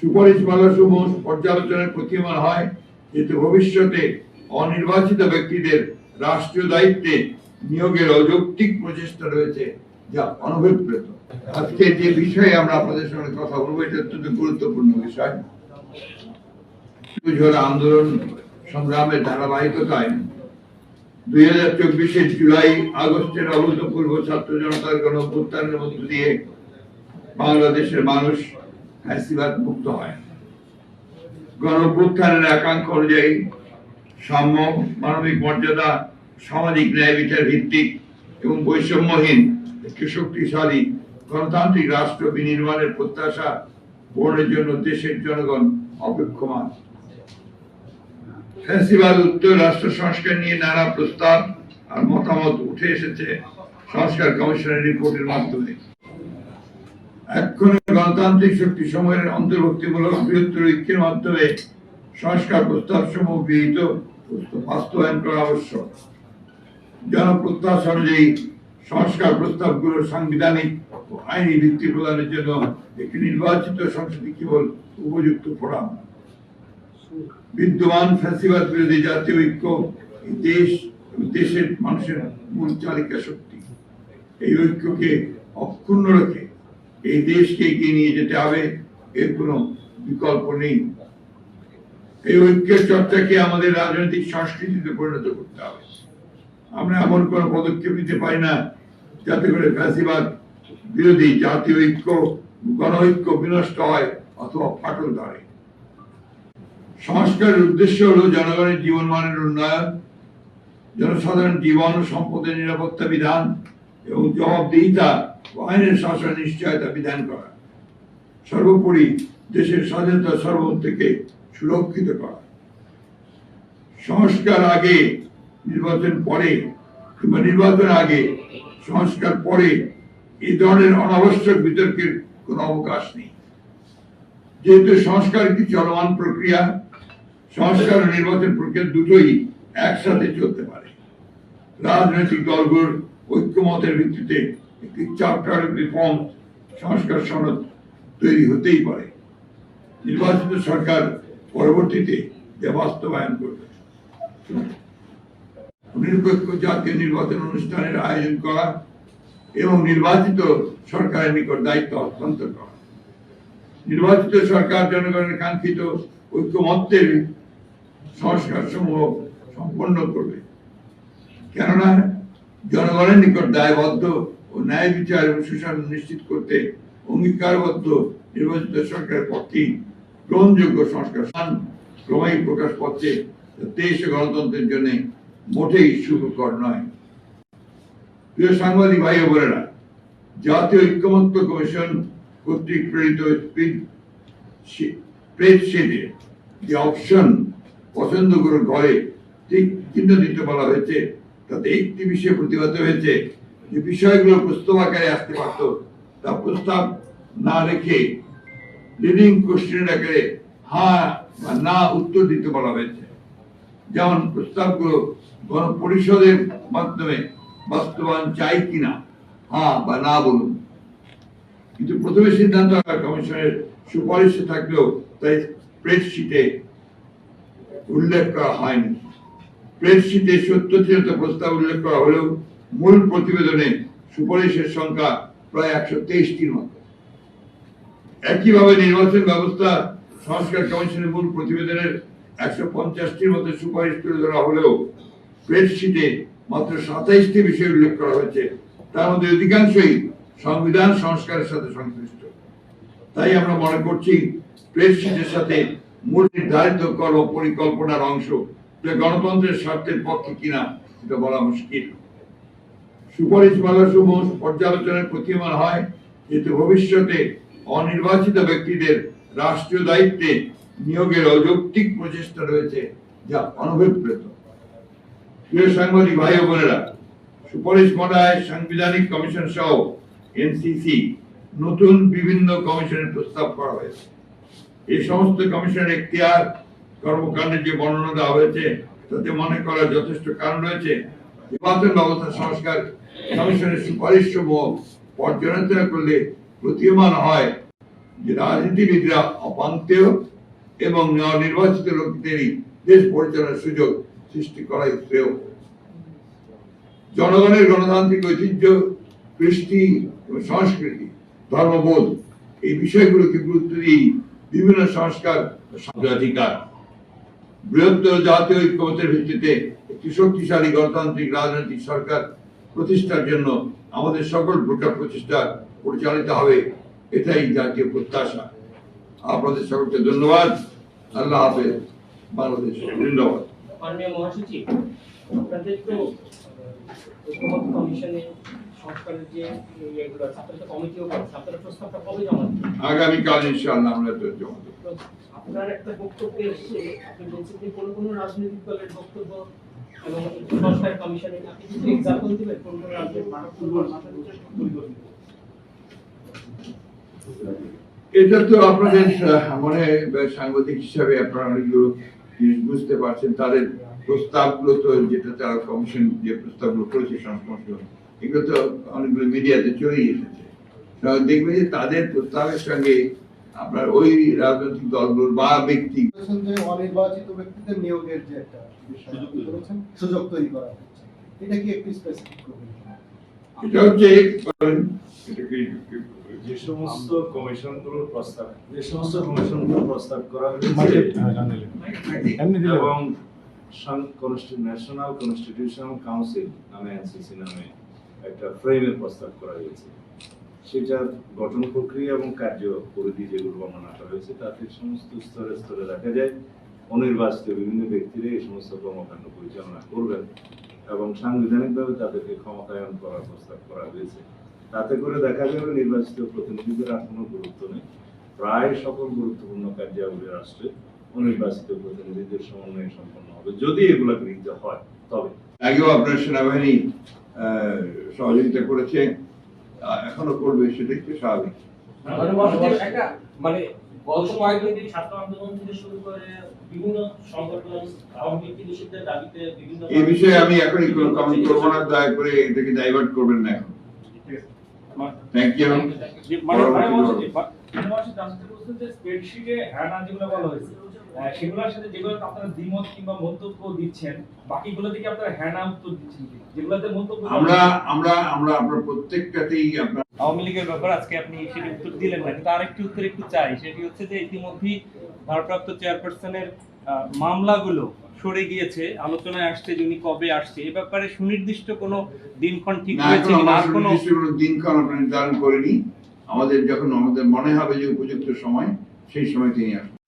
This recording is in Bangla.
সুপারিশমালাসমূহ পর্যালোচনায় প্রতীয়মান হয় যাতে ভবিষ্যতে অনির্বাচিত ব্যক্তিদের রাষ্ট্রীয় দায়িত্বে নিয়োগের অযৌক্তিক প্রচেষ্টা রয়েছে, যা অনভিপ্রেত। আজকে যে বিষয়ে আমরা আপনাদের সঙ্গে কথা বলবো, এটা অত্যন্ত গুরুত্বপূর্ণ বিষয়। আন্দোলন সংগ্রামের ধারাবাহিকতায় 2024 জুলাই আগস্টের অভূতপূর্ব ছাত্র জনতার গণঅভ্যুত্থানের মধ্য দিয়ে বাংলাদেশের মানুষ ফ্যাসিবাদ মুক্ত হয়। গণঅভ্যুত্থানের আকাঙ্ক্ষা অনুযায়ী সাম্য, মানবিক মর্যাদা, সামাজিক ন্যায় বিচার ভিত্তিক এবং বৈষম্যহীন একটি শক্তিশালী গণতান্ত্রিক রাষ্ট্র বিনির্মাণের প্রত্যাশা পূরণের জন্য দেশের জনগণ অপেক্ষমান। ফ্যাসিবাদ উত্তর রাষ্ট্র সংস্কার নিয়ে নানা প্রস্তাব আর মতামত উঠে এসেছে সংস্কার কমিশনের রিপোর্টের মাধ্যমে। এখন গণতান্ত্রিক শক্তি সমূহের অন্তর্ভুক্তিমূলক বৃহত্তর ঐক্যের মাধ্যমে সংস্কার প্রস্তাব সমূহ গৃহীত বাস্তবায়ন করা আবশ্যক। জনপ্রত্যাশা অনুযায়ী সংস্কার প্রস্তাবগুলোর সাংবিধানিক ও আইনি ভিত্তি প্রদানের জন্য একটি নির্বাচিত সংসদে কেবল উপযুক্ত ফোরাম। বিদ্যমান ফ্যাসিবাদ বিরোধী জাতীয় ঐক্য দেশের মানুষের মূল চালিকা শক্তি। এই ঐক্যকে অক্ষুণ্ণ রেখে এই দেশকে এগিয়ে নিয়ে যেতে হবে, এর কোনো বিকল্প নেই। এই ঐক্যের চর্চাকে আমাদের রাজনৈতিক সংস্কৃতিতে পরিণত করতে হবে। আমরা এমন কোন পদক্ষেপ নিতে পারি না যাতে করে ফ্যাসিবাদ বিরোধী জাতীয় ঐক্য, গণঐক্য বিনষ্ট হয় অথবা ফাটল ধরে। সংস্কারের উদ্দেশ্য হলো জনগণের জীবনমানের উন্নয়ন, জনসাধারণ জীবন ও সম্পদের নিরাপত্তা বিধান এবং জবাবদিহিতা ও আইনের শাসন নিশ্চয়তা বিধান করা। সর্বোপরি দেশের স্বাধীনতা সর্বত্র সুরক্ষিত করা। সংস্কার আগে, নির্বাচন পরে কিংবা নির্বাচন আগে, সংস্কার পরে এই ধরনের অনাবশ্যক বিতর্কের কোনো অবকাশ নেই। যেহেতু সংস্কার একটি চলমান প্রক্রিয়া, সংস্কার ও নির্বাচন প্রক্রিয়া দুটোই একসাথে চলতে পারে। রাজনৈতিক দলগুলোর ঐক্যমতের ভিত্তিতে একটি চ্যাপ্টার রিফর্ম সংস্কার সনদ তৈরি হতেই পারে। নির্বাচিত সরকার পরবর্তীতে যা বাস্তবায়ন করবে। নিরপেক্ষ জাতীয় নির্বাচন অনুষ্ঠানের আয়োজন করা এবং নির্বাচিত সরকারের নিকট দায়িত্ব হস্তান্তর করা। নির্বাচিত সরকার জনগণের কাঙ্ক্ষিত ঐক্যমত্যের সংস্কার সমূহ সম্পন্ন করবে, কেননা জনগণের নিকট দায়বদ্ধ ও ন্যায় বিচার এবং সুশাসন নিশ্চিত করতে অঙ্গীকারবদ্ধ নির্বাচিত সরকারের পক্ষে গ্রহণযোগ্য সংস্কার ক্রমেই প্রকাশ পাচ্ছে, দেশ ও গণতন্ত্রের জন্য মোটেই সুখকর নয়। প্রিয় সাংবাদিক ভাই ও বোনেরা, জাতীয় ঐক্যমত্য কমিশন কর্তৃক প্রেরিত স্প্রেডশিটে যে অপশন পছন্দ করে ঘরে ঠিক চিহ্ন দিতে বলা হয়েছে, তাতে একটি বিষয়ে প্রতিবাদ হয়েছে যে বিষয়গুলো প্রস্তাব আকারে আসতে পারত, তা প্রস্তাব না রেখে লিডিং কোশ্চেন আকারে হ্যাঁ বা না উত্তর দিতে বলা হয়েছে। যেমন প্রস্তাবগুলো গণপরিষদের মাধ্যমে বাস্তবায়ন চাই কিনা, হ্যাঁ বা না বলুন। কিন্তু প্রথমে সিদ্ধান্ত কমিশনের সুপারিশে থাকলেও তাই স্প্রেডশিটে উল্লেখ করা হয়নি। স্প্রেডশিটে ৭০টি প্রস্তাব উল্লেখ করা হলেও মূল প্রতিবেদনে সুপারিশের সংখ্যা প্রায় ১২৩টির মতো। একইভাবে নির্বাচন ব্যবস্থা সংস্কার কমিশনের মূল প্রতিবেদনের ১৫০টির মতো সুপারিশ তুলে ধরা হলেও স্প্রেডশিটে মাত্র ২৭টি বিষয় উল্লেখ করা হয়েছে, তার মধ্যে অধিকাংশই সংবিধান সংস্কারের সাথে সংশ্লিষ্ট। তাই আমরা মনে করছি স্প্রেডশিটের সাথে মূল নির্ধারিত কর্ম পরিকল্পনার অংশ গণতন্ত্রের স্বার্থের পক্ষে কিনা এটা বলা মুশকিল। সুপারিশমালাসমূহ পর্যালোচনায় প্রতীয়মান হয় যাতে ভবিষ্যতে অনির্বাচিত ব্যক্তিদের রাষ্ট্রীয় দায়িত্বে নিয়োগের অযৌক্তিক প্রচেষ্টা রয়েছে, যা অনভিপ্রেত। প্রিয় সাংবাদিক ভাই ও বোনেরা, সুপারিশমালায় সাংবিধানিক কমিশন সহ এনসিসি নতুন বিভিন্ন কমিশনের প্রস্তাব করা হয়েছে। এই সমস্ত কমিশনের এখতিয়ার কর্মকাণ্ডের যে বর্ণনা দেওয়া হয়েছে, তাতে মনে করার যথেষ্ট কারণ রয়েছে নির্বাচন ব্যবস্থা সংস্কার কমিশনের সুপারিশ সমূহ পর্যালোচনা করলে প্রতীয়মান হয় যে রাজনীতিবিদরা অপান্তেয় এবং নির্বাচিত লোকদেরই দেশ পরিচালনার সুযোগ সৃষ্টি করাই শ্রেয়। জনগণের গণতান্ত্রিক ঐতিহ্য, কৃষ্টি এবং সংস্কৃতি, ধর্মবোধ এই বিষয়গুলোকে গুরুত্ব দিয়ে বিভিন্ন সংস্কার অধিকার বৃহত্তর জাতীয় ঐক্যমতের ভিত্তিতে একটি শক্তিশালী গণতান্ত্রিক রাজনৈতিক সরকার প্রতিষ্ঠার জন্য আমাদের সকল প্রকার প্রচেষ্টা পরিচালিত হবে, এটাই জাতীয় প্রত্যাশা। আপনাদের সকলকে ধন্যবাদ। আল্লাহ হাফেজ। বাংলাদেশ জিন্দাবাদ। মাননীয় মহাসচিব, আপনাদের তো ঐক্যমত্য কমিশনে সংস্কারের যে ইয়েগুলো আছে, আপনারা তো কমিটিও করছেন, আপনারা প্রস্তাবটা কবে জমা দেবেন? আগামীকাল ইনশাআল্লাহ আমরা তো জমা দেব। আপনার একটা বক্তব্যে এসে আপনি বলছেন যে কোনো রাজনৈতিক দলের বক্তব্য এবং সংস্কার কমিশনে আপনি কিছু এক্সাম্পল দিবেন কোন কোন রাজ্যের এটা তো আপনাদের মানে সাংবাদিক হিসাবে আপনারা অনেকগুলো জিনিস বুঝতে পারছেন। তাদের প্রস্তাবগুলো তো যেটা তারা কমিশন যে প্রস্তাবগুলো করেছে সংস্করণ, এগুলো তো অনেকগুলো মিডিয়াতে চলেই এসেছে। দেখবে যে তাদের প্রস্তাবের সঙ্গে আপনার ওই রাজনৈতিক দলগুলোর বা ব্যক্তি অনির্বাচিত ব্যক্তিদের নিয়োগের যে একটা বিষয় সুযোগ তৈরি করা হচ্ছে, এটা কি একটু স্পেসিফিক করবেন? এটা হচ্ছে যে সমস্ত কমিশনগুলোর প্রস্তাব করা হয়েছে এবং ন্যাশনাল কনস্টিটিউশনাল কাউন্সিল নামে এনসিসি নামে একটা ফ্রেমের প্রস্তাব করা হয়েছে, সেটার গঠন প্রক্রিয়া এবং কার্য পরিধি যেগুলো বর্ণনা করা হয়েছে তাতে সমস্ত স্তরে স্তরে দেখা যায় অনির্বাচিত বিভিন্ন ব্যক্তিরা এই সমস্ত কর্মকাণ্ড পরিচালনা করবেন এবং সাংবিধানিকভাবে তাদেরকে ক্ষমতায়ন করার প্রস্তাব করা হয়েছে। তাতে করে দেখা যাবে নির্বাচিত প্রতিনিধিদের আর কোনো গুরুত্ব নেই। প্রায় সকল গুরুত্বপূর্ণ কার্যাবলী রাষ্ট্রে অনির্বাচিত প্রতিনিধিদের সমন্বয়ে সম্পন্ন হবে, যদি এগুলো গৃহীত হয়। তবে আগেও আপনার সেনাবাহিনী সহযোগিতা করেছে, এখনো করবে, সেটা একটু স্বাভাবিক। মানে গত কয়েকদিন ছাত্র আন্দোলন থেকে শুরু করে বিভিন্ন সংগঠন আওয়ামী লীগ নিষিদ্ধের দাবিতে বিভিন্ন এই বিষয়ে আমি এখনই কোনো কমেন্ট করবো না, দয়া করে এটাকে ডাইভার্ট করবেন না এখন। Thank you. স্প্রেডশিটে হ্যান্ড যেগুলো বলা হয়েছে সেগুলোর সাথে যেগুলো আপনারা দ্বিমত কিংবা মন্তব্য দিচ্ছেন, বাকিগুলো থেকে আপনারা হ্যান্ড উত্তর দিচ্ছেন কি? যেগুলোতে মন্তব্য আমরা আপনার প্রত্যেকটাতেই আপনার আওয়ামী লীগের ব্যাপার আজকে আপনি সেটি উত্তর দিলেন না, কিন্তু আরেকটি উত্তর একটু চাই। সেটি হচ্ছে যে ইতিমধ্যেই ভারপ্রাপ্ত চেয়ারপারসনের মামলাগুলো সরে গিয়েছে, আলোচনায় আসছে যে উনি কবে আসছে, এ ব্যাপারে সুনির্দিষ্ট কোনো দিনক্ষণ ঠিক হয়েছে কিনা? আর কোনো দিনক্ষণ আমরা নির্ধারণ করিনি। আমাদের যখন আমাদের মনে হবে যে উপযুক্ত সময়, সেই সময় তিনি আসবেন।